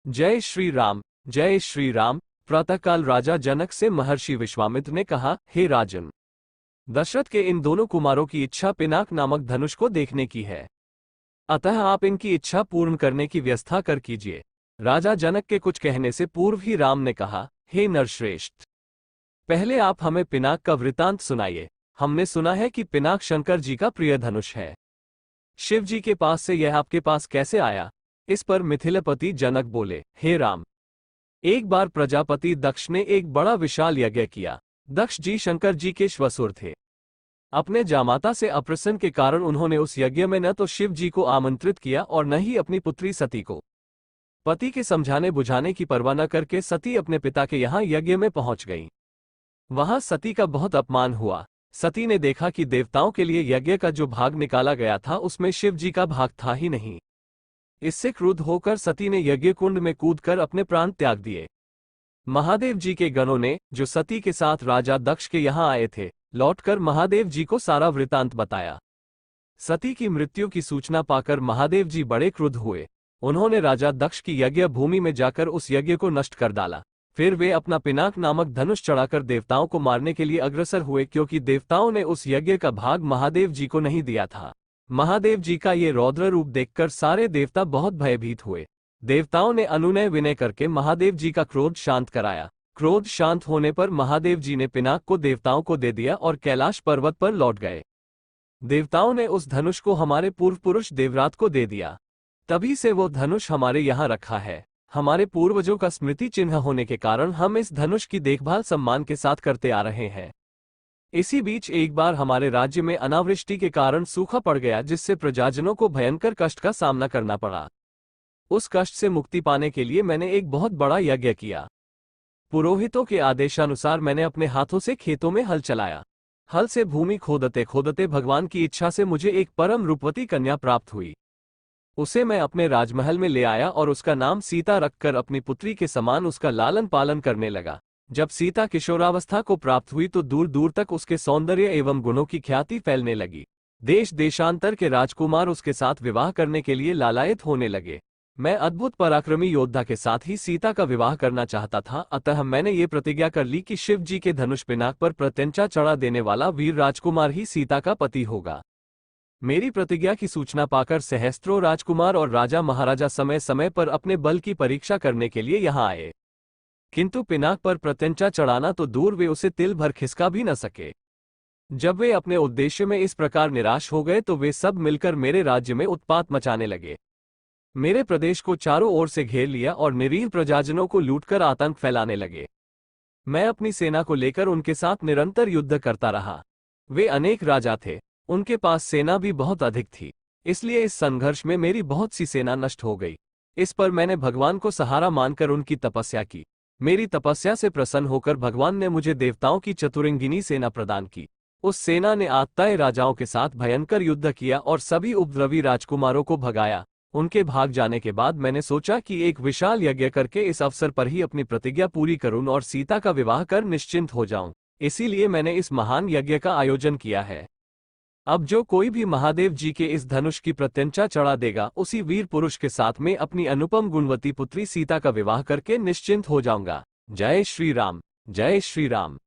जय श्री राम। जय श्री राम। प्रातःकाल राजा जनक से महर्षि विश्वामित्र ने कहा, हे राजन, दशरथ के इन दोनों कुमारों की इच्छा पिनाक नामक धनुष को देखने की है, अतः आप इनकी इच्छा पूर्ण करने की व्यवस्था कर कीजिए। राजा जनक के कुछ कहने से पूर्व ही राम ने कहा, हे नरश्रेष्ठ, पहले आप हमें पिनाक का वृतांत सुनाइए। हमने सुना है कि पिनाक शंकर जी का प्रिय धनुष है। शिव जी के पास से यह आपके पास कैसे आया? इस पर मिथिलपति जनक बोले, हे राम, एक बार प्रजापति दक्ष ने एक बड़ा विशाल यज्ञ किया। दक्ष जी शंकर जी के श्वसुर थे। अपने जामाता से अप्रसन्न के कारण उन्होंने उस यज्ञ में न तो शिव जी को आमंत्रित किया और न ही अपनी पुत्री सती को। पति के समझाने बुझाने की परवाह न करके सती अपने पिता के यहाँ यज्ञ में पहुंच गई। वहां सती का बहुत अपमान हुआ। सती ने देखा कि देवताओं के लिए यज्ञ का जो भाग निकाला गया था उसमें शिव जी का भाग था ही नहीं। इससे क्रुद्ध होकर सती ने यज्ञ कुंड में कूदकर अपने प्राण त्याग दिए। महादेव जी के गणों ने, जो सती के साथ राजा दक्ष के यहाँ आए थे, लौटकर महादेव जी को सारा वृतांत बताया। सती की मृत्यु की सूचना पाकर महादेव जी बड़े क्रुद्ध हुए। उन्होंने राजा दक्ष की यज्ञ भूमि में जाकर उस यज्ञ को नष्ट कर डाला। फिर वे अपना पिनाक नामक धनुष चढ़ाकर देवताओं को मारने के लिए अग्रसर हुए, क्योंकि देवताओं ने उस यज्ञ का भाग महादेव जी को नहीं दिया था। महादेव जी का ये रौद्र रूप देखकर सारे देवता बहुत भयभीत हुए। देवताओं ने अनुनय विनय करके महादेव जी का क्रोध शांत कराया। क्रोध शांत होने पर महादेव जी ने पिनाक को देवताओं को दे दिया और कैलाश पर्वत पर लौट गए। देवताओं ने उस धनुष को हमारे पूर्व पुरुष देवरात को दे दिया। तभी से वो धनुष हमारे यहाँ रखा है। हमारे पूर्वजों का स्मृति चिन्ह होने के कारण हम इस धनुष की देखभाल सम्मान के साथ करते आ रहे हैं। इसी बीच एक बार हमारे राज्य में अनावृष्टि के कारण सूखा पड़ गया, जिससे प्रजाजनों को भयंकर कष्ट का सामना करना पड़ा। उस कष्ट से मुक्ति पाने के लिए मैंने एक बहुत बड़ा यज्ञ किया। पुरोहितों के आदेशानुसार मैंने अपने हाथों से खेतों में हल चलाया। हल से भूमि खोदते खोदते भगवान की इच्छा से मुझे एक परम रूपवती कन्या प्राप्त हुई। उसे मैं अपने राजमहल में ले आया और उसका नाम सीता रखकर अपनी पुत्री के समान उसका लालन पालन करने लगा। जब सीता किशोरावस्था को प्राप्त हुई तो दूर दूर तक उसके सौंदर्य एवं गुणों की ख्याति फैलने लगी। देश देशांतर के राजकुमार उसके साथ विवाह करने के लिए लालायित होने लगे। मैं अद्भुत पराक्रमी योद्धा के साथ ही सीता का विवाह करना चाहता था, अतः मैंने ये प्रतिज्ञा कर ली कि शिव जी के धनुष पिनाक पर प्रत्यंचा चढ़ा देने वाला वीर राजकुमार ही सीता का पति होगा। मेरी प्रतिज्ञा की सूचना पाकर सहस्त्रों राजकुमार और राजा महाराजा समय समय पर अपने बल की परीक्षा करने के लिए यहाँ आए, किंतु पिनाक पर प्रत्यंचा चढ़ाना तो दूर, वे उसे तिल भर खिसका भी न सके। जब वे अपने उद्देश्य में इस प्रकार निराश हो गए तो वे सब मिलकर मेरे राज्य में उत्पात मचाने लगे। मेरे प्रदेश को चारों ओर से घेर लिया और निरीह प्रजाजनों को लूटकर आतंक फैलाने लगे। मैं अपनी सेना को लेकर उनके साथ निरंतर युद्ध करता रहा। वे अनेक राजा थे, उनके पास सेना भी बहुत अधिक थी, इसलिए इस संघर्ष में मेरी बहुत सी सेना नष्ट हो गई। इस पर मैंने भगवान को सहारा मानकर उनकी तपस्या की। मेरी तपस्या से प्रसन्न होकर भगवान ने मुझे देवताओं की चतुरंगिनी सेना प्रदान की। उस सेना ने आत्ताए राजाओं के साथ भयंकर युद्ध किया और सभी उपद्रवी राजकुमारों को भगाया। उनके भाग जाने के बाद मैंने सोचा कि एक विशाल यज्ञ करके इस अवसर पर ही अपनी प्रतिज्ञा पूरी करूं और सीता का विवाह कर निश्चिंत हो जाऊं। इसीलिए मैंने इस महान यज्ञ का आयोजन किया है। अब जो कोई भी महादेव जी के इस धनुष की प्रत्यंचा चढ़ा देगा, उसी वीर पुरुष के साथ में अपनी अनुपम गुणवती पुत्री सीता का विवाह करके निश्चिंत हो जाऊंगा। जय श्री राम। जय श्री राम।